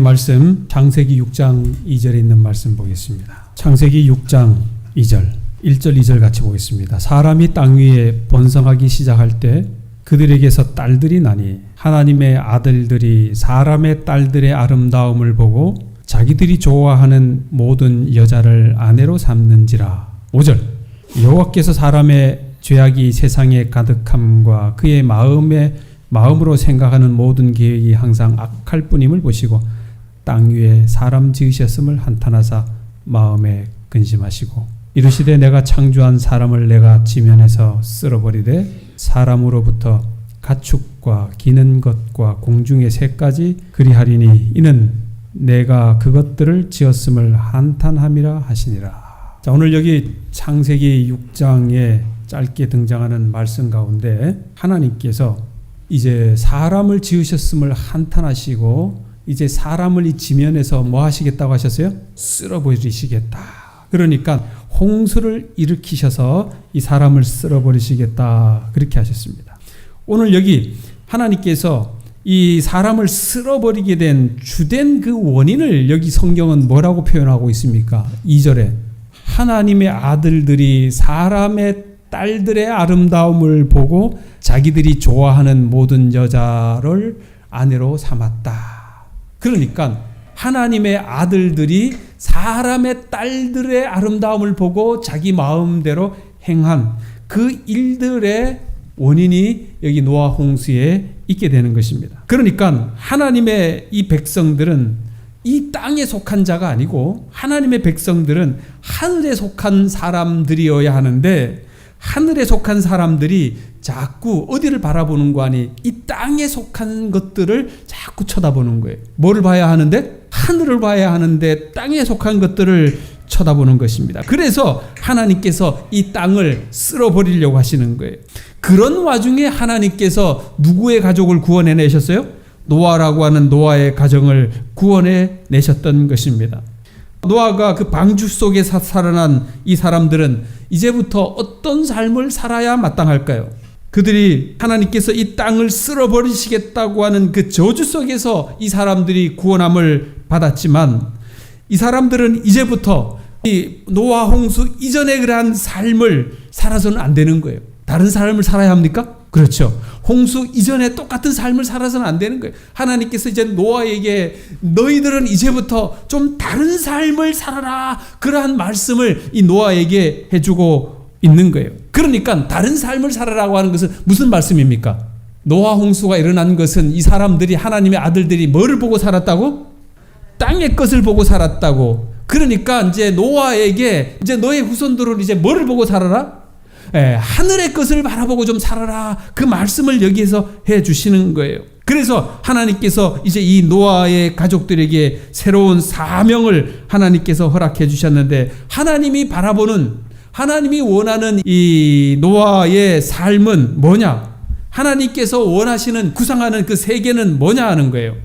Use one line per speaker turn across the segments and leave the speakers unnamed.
말씀 창세기 6장 2절에 있는 말씀 보겠습니다. 창세기 6장 2절 1절 2절 같이 보겠습니다. 사람이 땅 위에 번성하기 시작할 때 그들에게서 딸들이 나니 하나님의 아들들이 사람의 딸들의 아름다움을 보고 자기들이 좋아하는 모든 여자를 아내로 삼는지라. 5절 여호와께서 사람의 죄악이 세상에 가득함과 그의 마음으로 생각하는 모든 계획이 항상 악할 뿐임을 보시고 땅 위에 사람 지으셨음을 한탄하사 마음에 근심하시고 이르시되 내가 창조한 사람을 내가 지면에서 쓸어버리되 사람으로부터 가축과 기는 것과 공중의 새까지 그리하리니 이는 내가 그것들을 지었음을 한탄함이라 하시니라. 자, 오늘 여기 창세기 6장에 짧게 등장하는 말씀 가운데 하나님께서 이제 사람을 지으셨음을 한탄하시고 이제 사람을 이 지면에서 뭐 하시겠다고 하셨어요? 쓸어버리시겠다. 그러니까 홍수를 일으키셔서 이 사람을 쓸어버리시겠다 그렇게 하셨습니다. 오늘 여기 하나님께서 이 사람을 쓸어버리게 된 주된 그 원인을 여기 성경은 뭐라고 표현하고 있습니까? 2절에 하나님의 아들들이 사람의 딸들의 아름다움을 보고 자기들이 좋아하는 모든 여자를 아내로 삼았다. 그러니까 하나님의 아들들이 사람의 딸들의 아름다움을 보고 자기 마음대로 행한 그 일들의 원인이 여기 노아 홍수에 있게 되는 것입니다. 그러니까 하나님의 이 백성들은 이 땅에 속한 자가 아니고 하나님의 백성들은 하늘에 속한 사람들이어야 하는데 하늘에 속한 사람들이 자꾸 어디를 바라보는 거 아니 이 땅에 속한 것들을 자꾸 쳐다보는 거예요. 뭐를 봐야 하는데? 하늘을 봐야 하는데 땅에 속한 것들을 쳐다보는 것입니다. 그래서 하나님께서 이 땅을 쓸어버리려고 하시는 거예요. 그런 와중에 하나님께서 누구의 가족을 구원해내셨어요? 노아라고 하는 노아의 가정을 구원해내셨던 것입니다. 노아가 그 방주 속에 살아난 이 사람들은 이제부터 어떤 삶을 살아야 마땅할까요? 그들이 하나님께서 이 땅을 쓸어버리시겠다고 하는 그 저주 속에서 이 사람들이 구원함을 받았지만 이 사람들은 이제부터 이 노아 홍수 이전의 그러한 삶을 살아서는 안 되는 거예요. 다른 삶을 살아야 합니까? 그렇죠. 홍수 이전에 똑같은 삶을 살아서는 안 되는 거예요. 하나님께서 이제 노아에게 너희들은 이제부터 좀 다른 삶을 살아라 그러한 말씀을 이 노아에게 해주고 있는 거예요. 그러니까 다른 삶을 살아라고 하는 것은 무슨 말씀입니까? 노아 홍수가 일어난 것은 이 사람들이 하나님의 아들들이 뭐를 보고 살았다고? 땅의 것을 보고 살았다고. 그러니까 이제 노아에게 이제 너의 후손들은 이제 뭐를 보고 살아라? 하늘의 것을 바라보고 좀 살아라. 그 말씀을 여기에서 해 주시는 거예요. 그래서 하나님께서 이제 이 노아의 가족들에게 새로운 사명을 하나님께서 허락해 주셨는데 하나님이 바라보는 하나님이 원하는 이 노아의 삶은 뭐냐? 하나님께서 원하시는 구상하는 그 세계는 뭐냐 하는 거예요.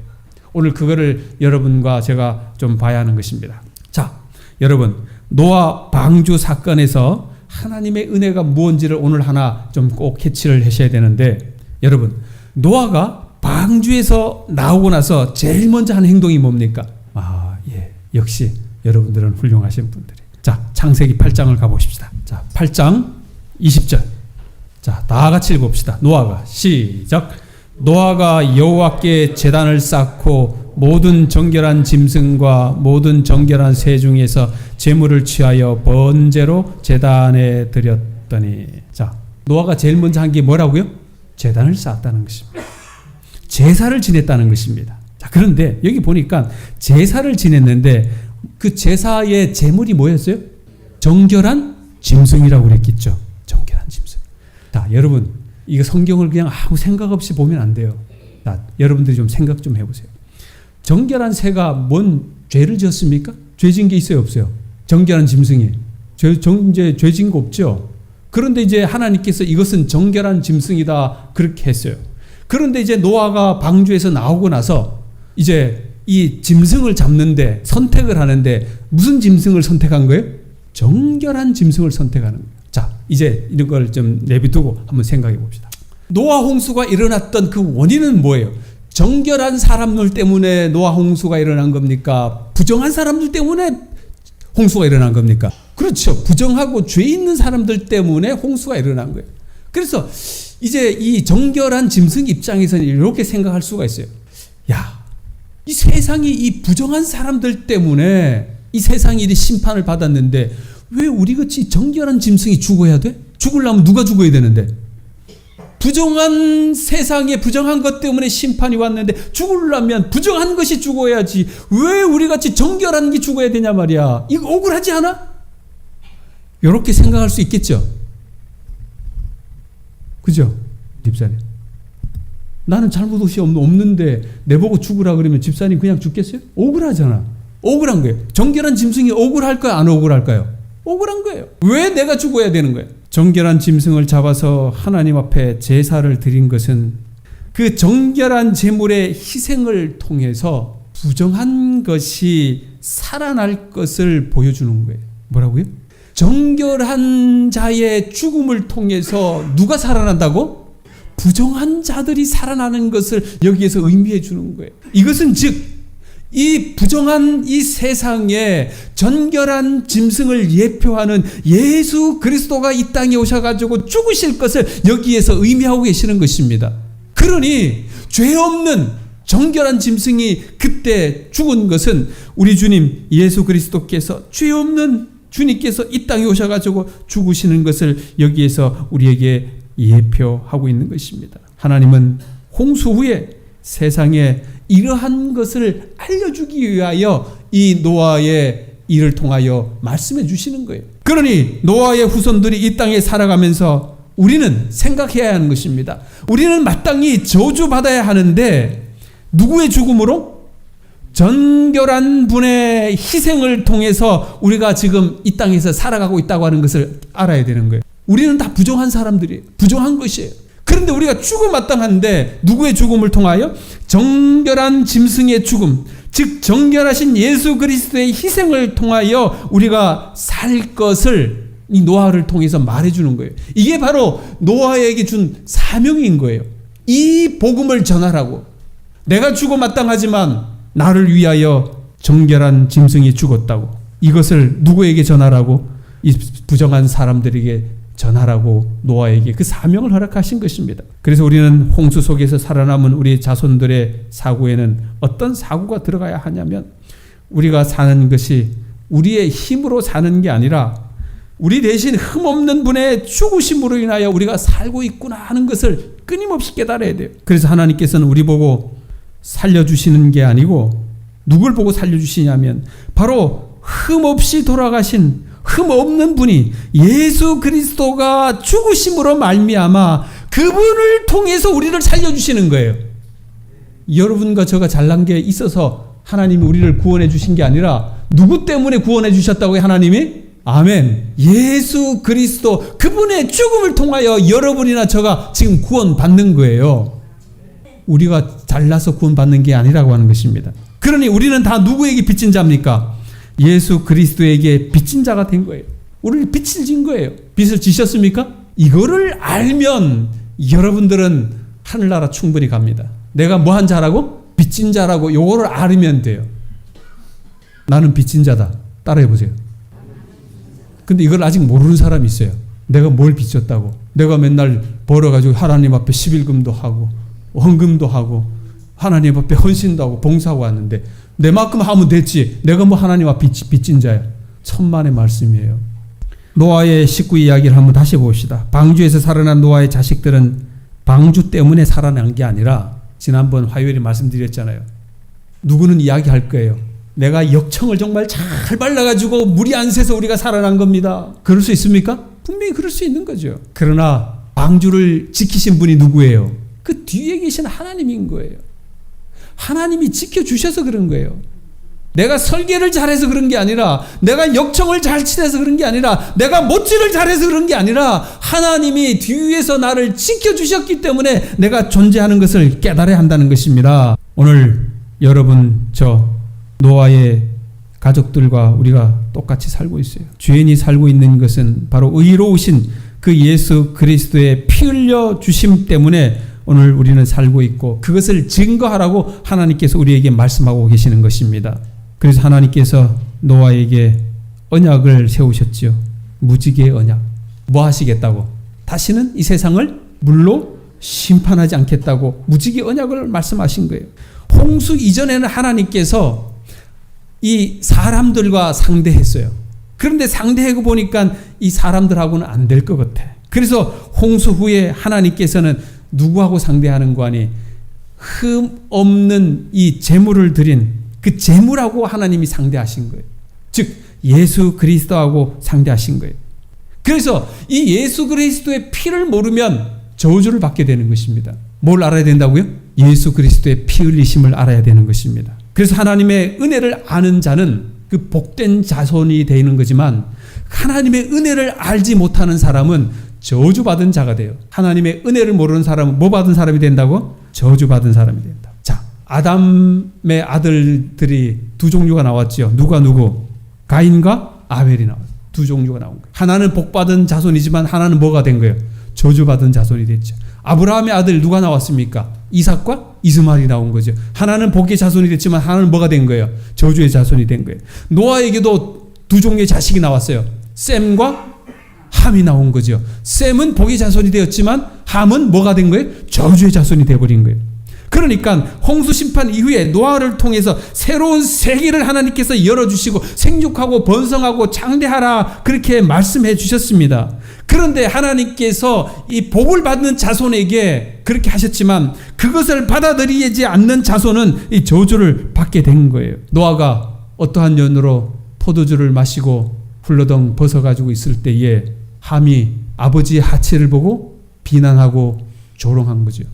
오늘 그거를 여러분과 제가 좀 봐야 하는 것입니다. 자, 여러분 노아 방주 사건에서 하나님의 은혜가 무엇인지를 오늘 하나 좀 꼭 캐치를 하셔야 되는데 여러분 노아가 방주에서 나오고 나서 제일 먼저 한 행동이 뭡니까? 역시 여러분들은 훌륭하신 분들이. 자, 창세기 8장을 가보십시다. 자, 8장 20절. 자, 다 같이 읽어봅시다. 노아가 시작. 노아가 여호와께 제단을 쌓고 모든 정결한 짐승과 모든 정결한 새 중에서 제물을 취하여 번제로 제단에 드렸더니. 자, 노아가 제일 먼저 한 게 뭐라고요? 제단을 쌓았다는 것입니다. 제사를 지냈다는 것입니다. 자, 그런데 여기 보니까 제사를 지냈는데 그 제사의 제물이 뭐였어요? 정결한 짐승이라고 그랬겠죠. 정결한 짐승. 자, 여러분 이거 성경을 그냥 아무 생각 없이 보면 안 돼요. 자, 여러분들이 좀 생각 좀 해보세요. 정결한 새가 뭔 죄를 지었습니까? 죄진 게 있어요, 없어요? 정결한 짐승이 이제 죄진 거 없죠. 그런데 이제 하나님께서 이것은 정결한 짐승이다 그렇게 했어요. 그런데 이제 노아가 방주에서 나오고 나서 이제 이 짐승을 잡는데 선택을 하는데 무슨 짐승을 선택한 거예요? 정결한 짐승을 선택하는 거예요. 자, 이제 이런 걸 좀 내비두고 한번 생각해 봅시다. 노아 홍수가 일어났던 그 원인은 뭐예요? 정결한 사람들 때문에 노아 홍수가 일어난 겁니까? 부정한 사람들 때문에 홍수가 일어난 겁니까? 그렇죠. 부정하고 죄 있는 사람들 때문에 홍수가 일어난 거예요. 그래서 이제 이 정결한 짐승 입장에서는 이렇게 생각할 수가 있어요. 야, 이 세상이 이 부정한 사람들 때문에 이 세상이 이 심판을 받았는데 왜 우리같이 정결한 짐승이 죽어야 돼? 죽으려면 누가 죽어야 되는데? 부정한 세상에 부정한 것 때문에 심판이 왔는데 죽으려면 부정한 것이 죽어야지 왜 우리같이 정결한 게 죽어야 되냐 말이야. 이거 억울하지 않아? 이렇게 생각할 수 있겠죠. 그죠? 집사님. 나는 잘못 없이 없는데 내보고 죽으라 그러면 집사님 그냥 죽겠어요? 억울하잖아. 억울한 거예요. 정결한 짐승이 억울할까요? 안 억울할까요? 억울한 거예요. 왜 내가 죽어야 되는 거예요? 정결한 짐승을 잡아서 하나님 앞에 제사를 드린 것은 그 정결한 제물의 희생을 통해서 부정한 것이 살아날 것을 보여주는 거예요. 뭐라고요? 정결한 자의 죽음을 통해서 누가 살아난다고? 부정한 자들이 살아나는 것을 여기에서 의미해 주는 거예요. 이것은 즉 이 부정한 이 세상에 정결한 짐승을 예표하는 예수 그리스도가 이 땅에 오셔가지고 죽으실 것을 여기에서 의미하고 계시는 것입니다. 그러니 죄 없는 정결한 짐승이 그때 죽은 것은 우리 주님 예수 그리스도께서 죄 없는 주님께서 이 땅에 오셔가지고 죽으시는 것을 여기에서 우리에게 예표하고 있는 것입니다. 하나님은 홍수 후에 세상에 이러한 것을 알려주기 위하여 이 노아의 일을 통하여 말씀해 주시는 거예요. 그러니 노아의 후손들이 이 땅에 살아가면서 우리는 생각해야 하는 것입니다. 우리는 마땅히 저주받아야 하는데 누구의 죽음으로? 정결한 분의 희생을 통해서 우리가 지금 이 땅에서 살아가고 있다고 하는 것을 알아야 되는 거예요. 우리는 다 부정한 사람들이에요. 부정한 것이에요. 그런데 우리가 죽음 마땅한데 누구의 죽음을 통하여? 정결한 짐승의 죽음, 즉 정결하신 예수 그리스도의 희생을 통하여 우리가 살 것을 이 노아를 통해서 말해주는 거예요. 이게 바로 노아에게 준 사명인 거예요. 이 복음을 전하라고. 내가 죽어 마땅하지만 나를 위하여 정결한 짐승이 죽었다고. 이것을 누구에게 전하라고? 이 부정한 사람들에게 전하라고 노아에게 그 사명을 허락하신 것입니다. 그래서 우리는 홍수 속에서 살아남은 우리 자손들의 사고에는 어떤 사고가 들어가야 하냐면 우리가 사는 것이 우리의 힘으로 사는 게 아니라 우리 대신 흠없는 분의 죽으심으로 인하여 우리가 살고 있구나 하는 것을 끊임없이 깨달아야 돼요. 그래서 하나님께서는 우리 보고 살려주시는 게 아니고 누굴 보고 살려주시냐면 바로 흠없이 돌아가신 흠없는 분이 예수 그리스도가 죽으심으로 말미암아 그분을 통해서 우리를 살려주시는 거예요. 여러분과 저가 잘난 게 있어서 하나님이 우리를 구원해 주신 게 아니라 누구 때문에 구원해 주셨다고요? 하나님이? 아멘. 예수 그리스도 그분의 죽음을 통하여 여러분이나 저가 지금 구원받는 거예요. 우리가 잘나서 구원받는 게 아니라고 하는 것입니다. 그러니 우리는 다 누구에게 빚진 자입니까? 예수 그리스도에게 빚진 자가 된 거예요. 우리를 빚을 진 거예요. 빚을 지셨습니까? 이거를 알면 여러분들은 하늘나라 충분히 갑니다. 내가 뭐한 자라고? 빚진 자라고 요거를 알면 돼요. 나는 빚진 자다. 따라해 보세요. 근데 이걸 아직 모르는 사람이 있어요. 내가 뭘 빚졌다고. 내가 맨날 벌어가지고 하나님 앞에 11금도 하고 헌금도 하고 하나님 앞에 헌신도 하고 봉사하고 왔는데 내만큼 하면 됐지. 내가 뭐 하나님 앞에 빚진 자야. 천만의 말씀이에요. 노아의 식구 이야기를 한번 다시 봅시다. 방주에서 살아난 노아의 자식들은 방주 때문에 살아난 게 아니라 지난번 화요일에 말씀드렸잖아요. 누구는 이야기할 거예요. 내가 역청을 정말 잘 발라가지고 물이 안 새서 우리가 살아난 겁니다. 그럴 수 있습니까? 분명히 그럴 수 있는 거죠. 그러나 방주를 지키신 분이 누구예요? 그 뒤에 계신 하나님인 거예요. 하나님이 지켜주셔서 그런 거예요. 내가 설계를 잘해서 그런 게 아니라 내가 역청을 잘 칠해서 그런 게 아니라 내가 못질을 잘해서 그런 게 아니라 하나님이 뒤에서 나를 지켜주셨기 때문에 내가 존재하는 것을 깨달아야 한다는 것입니다. 오늘 여러분 저 노아의 가족들과 우리가 똑같이 살고 있어요. 죄인이 살고 있는 것은 바로 의로우신 그 예수 그리스도의 피 흘려 주심 때문에 오늘 우리는 살고 있고 그것을 증거하라고 하나님께서 우리에게 말씀하고 계시는 것입니다. 그래서 하나님께서 노아에게 언약을 세우셨지요. 무지개의 언약. 뭐 하시겠다고? 다시는 이 세상을 물로 심판하지 않겠다고 무지개 언약을 말씀하신 거예요. 홍수 이전에는 하나님께서 이 사람들과 상대했어요. 그런데 상대하고 보니까 이 사람들하고는 안 될 것 같아. 그래서 홍수 후에 하나님께서는 누구하고 상대하는 거 아니? 흠 없는 이 제물을 드린 그 제물하고 하나님이 상대하신 거예요. 즉 예수 그리스도하고 상대하신 거예요. 그래서 이 예수 그리스도의 피를 모르면 저주를 받게 되는 것입니다. 뭘 알아야 된다고요? 예수 그리스도의 피 흘리심을 알아야 되는 것입니다. 그래서 하나님의 은혜를 아는 자는 그 복된 자손이 되는 거지만 하나님의 은혜를 알지 못하는 사람은 저주받은 자가 돼요. 하나님의 은혜를 모르는 사람은 뭐 받은 사람이 된다고? 저주받은 사람이 된다. 자, 아담의 아들들이 두 종류가 나왔죠. 누구? 가인과 아벨이 나왔어요. 두 종류가 나온 거예요. 하나는 복받은 자손이지만 하나는 뭐가 된 거예요? 저주받은 자손이 됐죠. 아브라함의 아들 누가 나왔습니까? 이삭과 이스마엘이 나온 거죠. 하나는 복의 자손이 됐지만 하나는 뭐가 된 거예요? 저주의 자손이 된 거예요. 노아에게도 두 종류의 자식이 나왔어요. 셈과 함이 나온 거죠. 셈은 복의 자손이 되었지만 함은 뭐가 된 거예요? 저주의 자손이 되어버린 거예요. 그러니까 홍수 심판 이후에 노아를 통해서 새로운 세계를 하나님께서 열어주시고 생육하고 번성하고 장대하라 그렇게 말씀해 주셨습니다. 그런데 하나님께서 이 복을 받는 자손에게 그렇게 하셨지만 그것을 받아들이지 않는 자손은 이 저주를 받게 된 거예요. 노아가 어떠한 연으로 포도주를 마시고 훌러덩 벗어가지고 있을 때에 함이 아버지의 하체를 보고 비난하고 조롱한 거죠.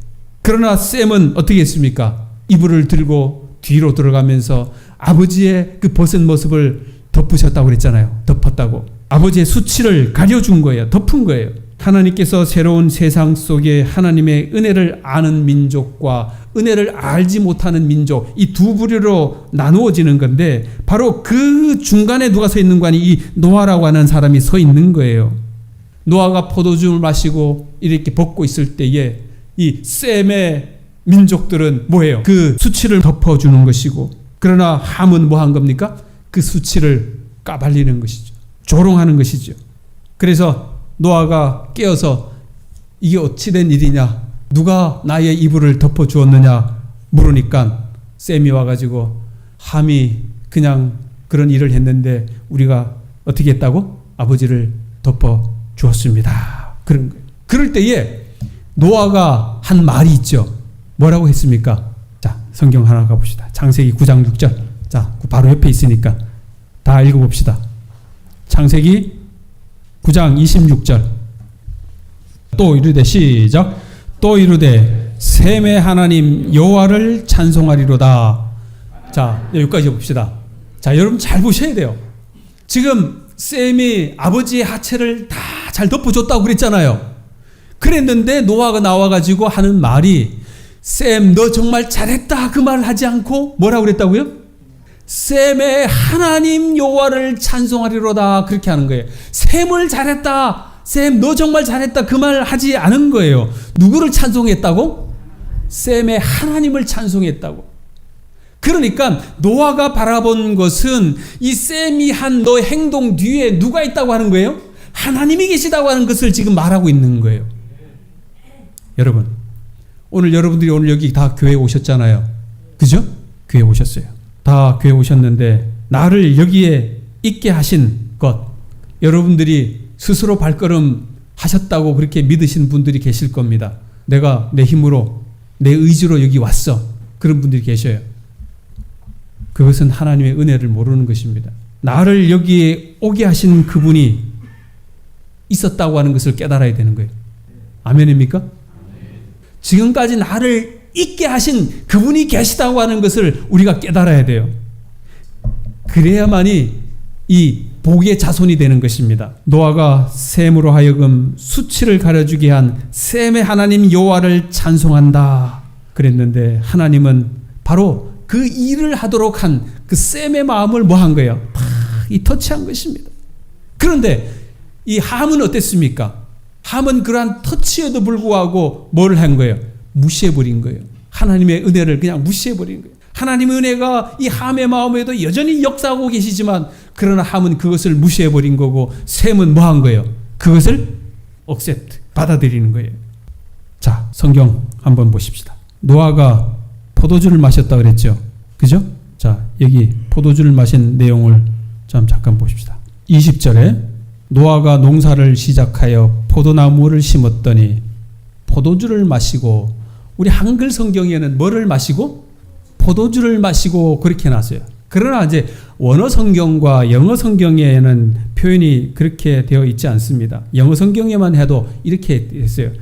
그러나 셈은 어떻게 했습니까? 이불을 들고 뒤로 들어가면서 아버지의 그 벗은 모습을 덮으셨다고 그랬잖아요. 덮었다고. 아버지의 수치를 가려준 거예요. 덮은 거예요. 하나님께서 새로운 세상 속에 하나님의 은혜를 아는 민족과 은혜를 알지 못하는 민족 이 두 부류로 나누어지는 건데 바로 그 중간에 누가 서 있는 거 아니? 이 노아라고 하는 사람이 서 있는 거예요. 노아가 포도주를 마시고 이렇게 벗고 있을 때에 이 셈의 민족들은 뭐예요? 그 수치를 덮어주는 것이고 그러나 함은 뭐 한 겁니까? 그 수치를 까발리는 것이죠. 조롱하는 것이죠. 그래서 노아가 깨어서 이게 어찌 된 일이냐? 누가 나의 이불을 덮어주었느냐? 물으니까 셈이 와가지고 함이 그냥 그런 일을 했는데 우리가 어떻게 했다고? 아버지를 덮어주었습니다. 그런 거예요. 그럴 때에 노아가 한 말이 있죠. 뭐라고 했습니까? 자, 성경 하나 가봅시다. 창세기 9장 6절. 자, 바로 옆에 있으니까 다 읽어봅시다. 창세기 9장 26절. 또 이르되 시작. 또 이르되 셈의 하나님 여호와를 찬송하리로다. 자, 여기까지 봅시다. 자, 여러분 잘 보셔야 돼요. 지금 셈이 아버지의 하체를 다 잘 덮어줬다고 그랬잖아요. 그랬는데 노아가 나와가지고 하는 말이 셈 너 정말 잘했다 그 말을 하지 않고 뭐라고 그랬다고요? 셈의 하나님 여호와를 찬송하리로다 그렇게 하는 거예요. 셈을 잘했다 셈 너 정말 잘했다 그 말 하지 않은 거예요. 누구를 찬송했다고? 셈의 하나님을 찬송했다고. 그러니까 노아가 바라본 것은 이 셈이 한 너의 행동 뒤에 누가 있다고 하는 거예요? 하나님이 계시다고 하는 것을 지금 말하고 있는 거예요. 여러분, 오늘 여러분들이 오늘 여기 다 교회에 오셨잖아요. 그죠? 교회에 오셨어요. 다 교회에 오셨는데 나를 여기에 있게 하신 것, 여러분들이 스스로 발걸음 하셨다고 그렇게 믿으신 분들이 계실 겁니다. 내가 내 힘으로 내 의지로 여기 왔어. 그런 분들이 계셔요. 그것은 하나님의 은혜를 모르는 것입니다. 나를 여기에 오게 하신 그분이 있었다고 하는 것을 깨달아야 되는 거예요. 아멘입니까? 지금까지 나를 있게 하신 그분이 계시다고 하는 것을 우리가 깨달아야 돼요. 그래야만이 이 복의 자손이 되는 것입니다. 노아가 셈으로 하여금 수치를 가려주게 한 셈의 하나님 여호와를 찬송한다 그랬는데 하나님은 바로 그 일을 하도록 한 그 셈의 마음을 뭐 한 거예요? 이 터치한 것입니다. 그런데 이 함은 어땠습니까? 함은 그러한 터치에도 불구하고 뭘 한 거예요? 무시해버린 거예요. 하나님의 은혜를 그냥 무시해버린 거예요. 하나님의 은혜가 이 함의 마음에도 여전히 역사하고 계시지만 그러나 함은 그것을 무시해버린 거고 셈은 뭐 한 거예요? 그것을 accept, 받아들이는 거예요. 자, 성경 한번 보십시다. 노아가 포도주를 마셨다 그랬죠? 그죠? 자, 여기 포도주를 마신 내용을 잠깐 보십시다. 20절에 노아가 농사를 시작하여 포도나무를 심었더니 포도주를 마시고, 우리 한글 성경에는 뭐를 마시고? 포도주를 마시고 그렇게 해놨어요. 그러나 이제 원어 성경과 영어 성경에는 표현이 그렇게 되어 있지 않습니다. 영어 성경에만 해도 이렇게 했어요.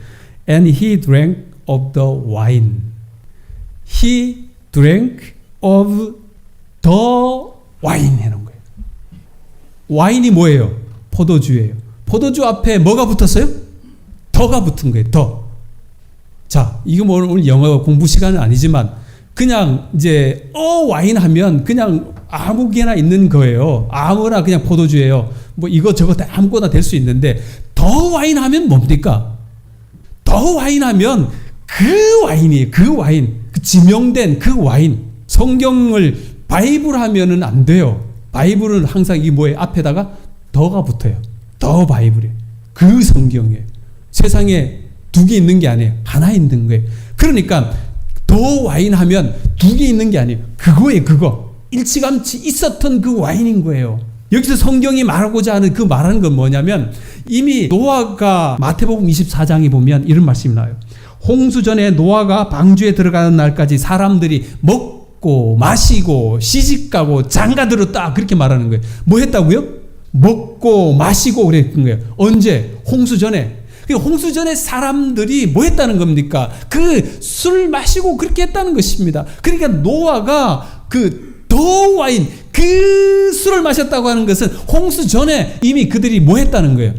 And he drank of the wine. He drank of the wine 해놓은 거예요. 와인이 뭐예요? 포도주예요. 포도주 앞에 뭐가 붙었어요? 더가 붙은 거예요. 더. 자, 이거 뭐 오늘 영어 공부 시간은 아니지만 그냥 이제 와인 하면 그냥 아무개나 있는 거예요. 아무나 그냥 포도주예요. 뭐 이거 저거 다 아무거나 될 수 있는데 더 와인 하면 뭡니까? 더 와인 하면 그 와인이에요. 그 와인. 그 지명된 그 와인. 성경을 바이블 하면은 안 돼요. 바이블은 항상 이 뭐에 앞에다가 더가 붙어요. 더 바이블이에요. 그 성경이에요. 세상에 두 개 있는 게 아니에요. 하나 있는 거예요. 그러니까 더 와인 하면 두 개 있는 게 아니에요. 그거예요. 그거. 일찌감치 있었던 그 와인인 거예요. 여기서 성경이 말하고자 하는 그 말하는 건 뭐냐면 이미 노아가 마태복음 24장에 보면 이런 말씀이 나와요. 홍수 전에 노아가 방주에 들어가는 날까지 사람들이 먹고 마시고 시집가고 장가들었다 그렇게 말하는 거예요. 뭐 했다고요? 먹고 마시고 그랬던 거예요. 언제? 홍수 전에. 홍수 전에 사람들이 뭐 했다는 겁니까? 그 술 마시고 그렇게 했다는 것입니다. 그러니까 노아가 그 더 와인, 그 술을 마셨다고 하는 것은 홍수 전에 이미 그들이 뭐 했다는 거예요?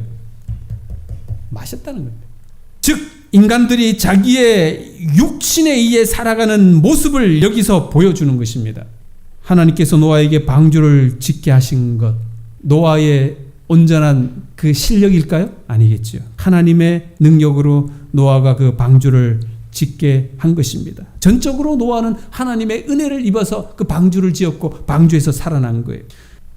마셨다는 겁니다. 즉 인간들이 자기의 육신에 의해 살아가는 모습을 여기서 보여주는 것입니다. 하나님께서 노아에게 방주를 짓게 하신 것, 노아의 온전한 그 실력일까요? 아니겠죠. 하나님의 능력으로 노아가 그 방주를 짓게 한 것입니다. 전적으로 노아는 하나님의 은혜를 입어서 그 방주를 지었고 방주에서 살아난 거예요.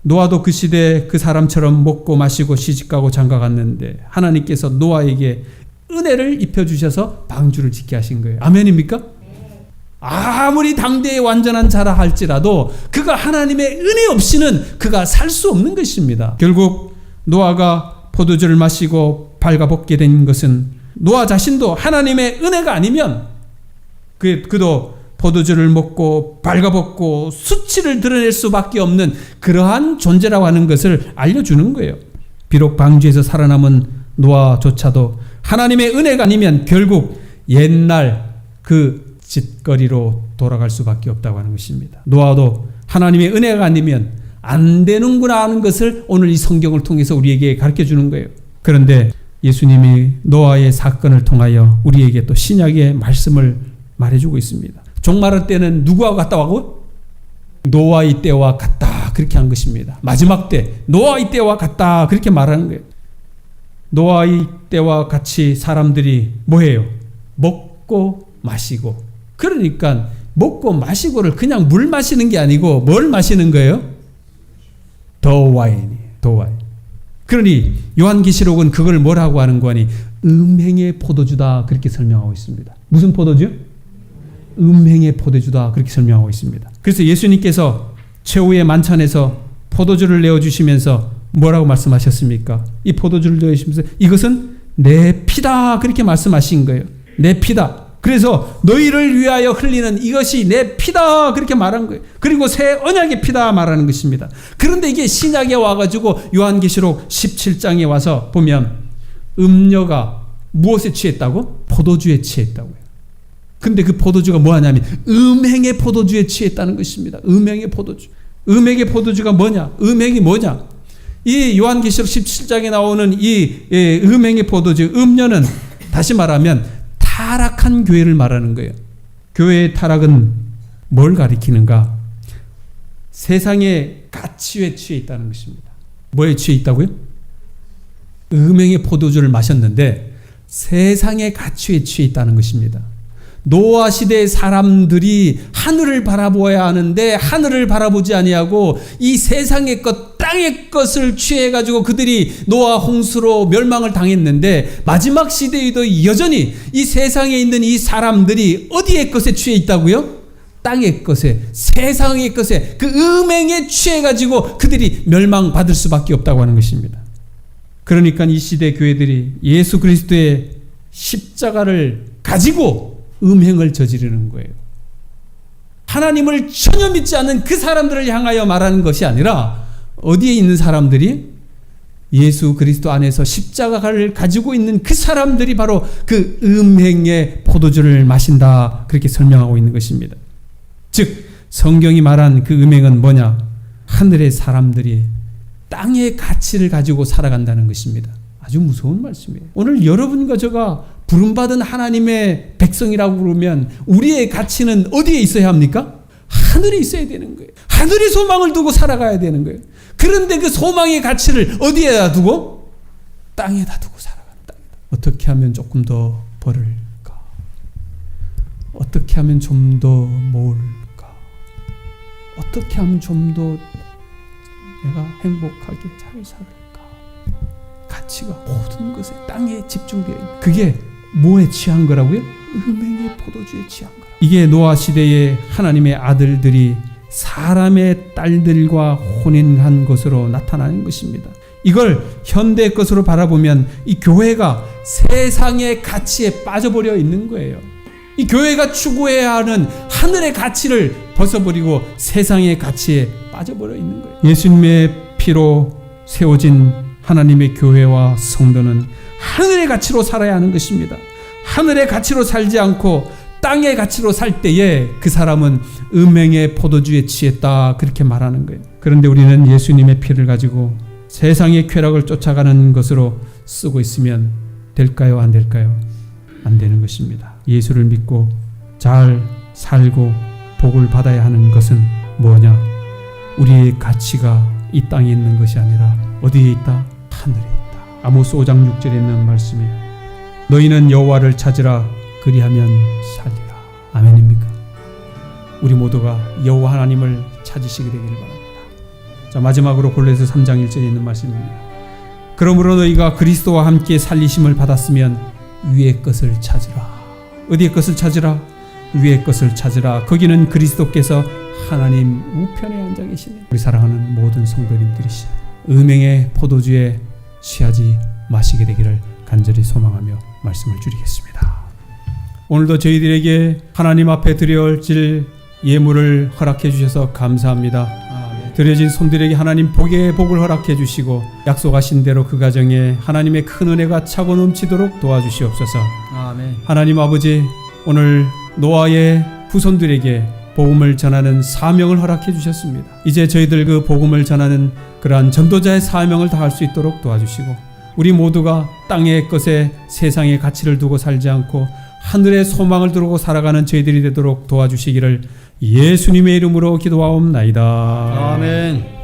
노아도 그 시대에 그 사람처럼 먹고 마시고 시집가고 장가갔는데 하나님께서 노아에게 은혜를 입혀주셔서 방주를 짓게 하신 거예요. 아멘입니까? 아무리 당대의 완전한 자라 할지라도 그가 하나님의 은혜 없이는 그가 살 수 없는 것입니다. 결국 노아가 포도주를 마시고 발가벗게 된 것은 노아 자신도 하나님의 은혜가 아니면 그도 포도주를 먹고 발가벗고 수치를 드러낼 수밖에 없는 그러한 존재라고 하는 것을 알려주는 거예요. 비록 방주에서 살아남은 노아조차도 하나님의 은혜가 아니면 결국 옛날 그 짓거리로 돌아갈 수밖에 없다고 하는 것입니다. 노아도 하나님의 은혜가 아니면 안 되는구나 하는 것을 오늘 이 성경을 통해서 우리에게 가르쳐 주는 거예요. 그런데 예수님이 노아의 사건을 통하여 우리에게 또 신약의 말씀을 말해주고 있습니다. 종말할 때는 누구와 같다고? 노아의 때와 같다 그렇게 한 것입니다. 마지막 때 노아의 때와 같다 그렇게 말하는 거예요. 노아의 때와 같이 사람들이 뭐해요? 먹고 마시고. 그러니까 먹고 마시고를 그냥 물 마시는 게 아니고 뭘 마시는 거예요? 더 와인이에요. 더 와인. 그러니 요한계시록은 그걸 뭐라고 하는 거니? 음행의 포도주다 그렇게 설명하고 있습니다. 무슨 포도주? 음행의 포도주다 그렇게 설명하고 있습니다. 그래서 예수님께서 최후의 만찬에서 포도주를 내어주시면서 뭐라고 말씀하셨습니까? 이 포도주를 내어주시면서 이것은 내 피다 그렇게 말씀하신 거예요. 내 피다. 그래서 너희를 위하여 흘리는 이것이 내 피다 그렇게 말한 거예요. 그리고 새 언약의 피다 말하는 것입니다. 그런데 이게 신약에 와가지고 요한계시록 17장에 와서 보면 음녀가 무엇에 취했다고? 포도주에 취했다고요. 근데 그 포도주가 뭐하냐면 음행의 포도주에 취했다는 것입니다. 음행의 포도주. 음행의 포도주가 뭐냐? 음행이 뭐냐? 이 요한계시록 17장에 나오는 이 음행의 포도주, 음녀는 다시 말하면 타락한 교회를 말하는 거예요. 교회의 타락은 뭘 가리키는가? 세상의 가치에 취해 있다는 것입니다. 뭐에 취해 있다고요? 음행의 포도주를 마셨는데 세상의 가치에 취해 있다는 것입니다. 노아 시대의 사람들이 하늘을 바라보아야 하는데 하늘을 바라보지 아니하고 이 세상의 것, 땅의 것을 취해가지고 그들이 노아 홍수로 멸망을 당했는데 마지막 시대에도 여전히 이 세상에 있는 이 사람들이 어디의 것에 취해 있다고요? 땅의 것에, 세상의 것에, 그 음행에 취해가지고 그들이 멸망받을 수밖에 없다고 하는 것입니다. 그러니까 이 시대 교회들이 예수 그리스도의 십자가를 가지고 음행을 저지르는 거예요. 하나님을 전혀 믿지 않는 그 사람들을 향하여 말하는 것이 아니라 어디에 있는 사람들이? 예수 그리스도 안에서 십자가를 가지고 있는 그 사람들이 바로 그 음행의 포도주를 마신다, 그렇게 설명하고 있는 것입니다. 즉 성경이 말한 그 음행은 뭐냐? 하늘의 사람들이 땅의 가치를 가지고 살아간다는 것입니다. 아주 무서운 말씀이에요. 오늘 여러분과 제가 부름받은 하나님의 백성이라고 그러면 우리의 가치는 어디에 있어야 합니까? 하늘에 있어야 되는 거예요. 하늘의 소망을 두고 살아가야 되는 거예요. 그런데 그 소망의 가치를 어디에다 두고? 땅에다 두고 살아간다. 어떻게 하면 조금 더 벌을까? 어떻게 하면 좀 더 모을까? 어떻게 하면 좀 더 내가 행복하게 잘 살을까? 가치가 모든 것에 땅에 집중되어 있는, 그게 뭐에 취한 거라고요? 음행의 포도주에 취한 거라고. 이게 노아 시대의 하나님의 아들들이 사람의 딸들과 혼인한 것으로 나타나는 것입니다. 이걸 현대 것으로 바라보면 이 교회가 세상의 가치에 빠져버려 있는 거예요. 이 교회가 추구해야 하는 하늘의 가치를 벗어버리고 세상의 가치에 빠져버려 있는 거예요. 예수님의 피로 세워진 하나님의 교회와 성도는 하늘의 가치로 살아야 하는 것입니다. 하늘의 가치로 살지 않고 땅의 가치로 살 때에 그 사람은 음행의 포도주에 취했다, 그렇게 말하는 거예요. 그런데 우리는 예수님의 피를 가지고 세상의 쾌락을 쫓아가는 것으로 쓰고 있으면 될까요? 안 될까요? 안 되는 것입니다. 예수를 믿고 잘 살고 복을 받아야 하는 것은 뭐냐? 우리의 가치가 이 땅에 있는 것이 아니라 어디에 있다? 하늘에 있다. 아모스 5장 6절에 있는 말씀이에요. 너희는 여호와를 찾으라, 그리하면 살리라. 아멘입니까? 우리 모두가 여호와 하나님을 찾으시게 되기를 바랍니다. 자, 마지막으로 골로새 3장 1절에 있는 말씀입니다. 그러므로 너희가 그리스도와 함께 살리심을 받았으면 위의 것을 찾으라. 어디의 것을 찾으라? 위의 것을 찾으라. 거기는 그리스도께서 하나님 우편에 앉아 계시네. 우리 사랑하는 모든 성도님들이시, 음행의 포도주에 취하지 마시게 되기를 간절히 소망하며 말씀을 줄이겠습니다. 오늘도 저희들에게 하나님 앞에 드려질 예물을 허락해 주셔서 감사합니다. 드려진 손들에게 하나님 복의 복을 허락해 주시고 약속하신 대로 그 가정에 하나님의 큰 은혜가 차고 넘치도록 도와주시옵소서.
아멘.
하나님 아버지, 오늘 노아의 후손들에게 복음을 전하는 사명을 허락해 주셨습니다. 이제 저희들 그 복음을 전하는 그러한 전도자의 사명을 다할 수 있도록 도와주시고 우리 모두가 땅의 것에 세상의 가치를 두고 살지 않고 하늘의 소망을 두고 살아가는 저희들이 되도록 도와주시기를 예수님의 이름으로 기도하옵나이다.
아멘.